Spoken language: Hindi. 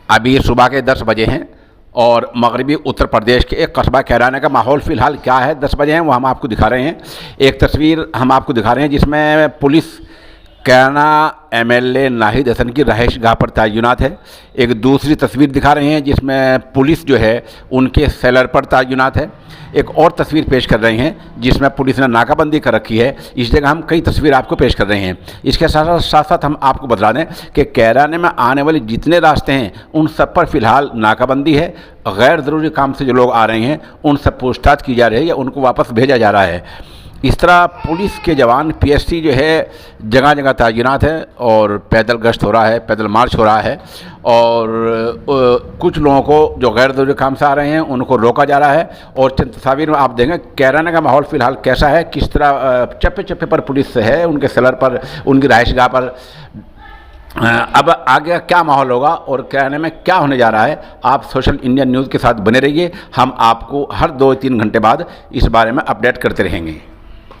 अभी सुबह के 10 बजे हैं और मगरबी उत्तर प्रदेश के एक कस्बा कैराना का माहौल फ़िलहाल क्या है 10 बजे हैं वो हम आपको दिखा रहे हैं। एक तस्वीर हम आपको दिखा रहे हैं जिसमें पुलिस कैराना एमएलए नाहिद हसन की रहायशगाह पर तैनात है। एक दूसरी तस्वीर दिखा रहे हैं जिसमें पुलिस जो है उनके सेलर पर तैनात है। एक और तस्वीर पेश कर रहे हैं जिसमें पुलिस ने नाकाबंदी कर रखी है। इस जगह हम कई तस्वीर आपको पेश कर रहे हैं। इसके साथ साथ हम आपको बता दें कि कैराने में आने वाले जितने रास्ते हैं उन सब पर फ़िलहाल नाकाबंदी है। गैर ज़रूरी काम से जो लोग आ रहे हैं उन सब पूछताछ की जा रही है या उनको वापस भेजा जा रहा है। इस तरह पुलिस के जवान पीएससी जो है जगह जगह तैनात है और पैदल गश्त हो रहा है, पैदल मार्च हो रहा है और कुछ लोगों को जो गैर ज़रूरी काम से आ रहे हैं उनको रोका जा रहा है। और चंद तस्वीर में आप देखें कैराना का माहौल फ़िलहाल कैसा है, किस तरह चप्पे चप्पे पर पुलिस है, उनके सेलर पर, उनकी रहायशगाह पर। अब आगे क्या माहौल होगा और कैराने में क्या होने जा रहा है, आप सोशल इंडिया न्यूज़ के साथ बने रहिए। हम आपको हर 2-3 घंटे बाद इस बारे में अपडेट करते रहेंगे।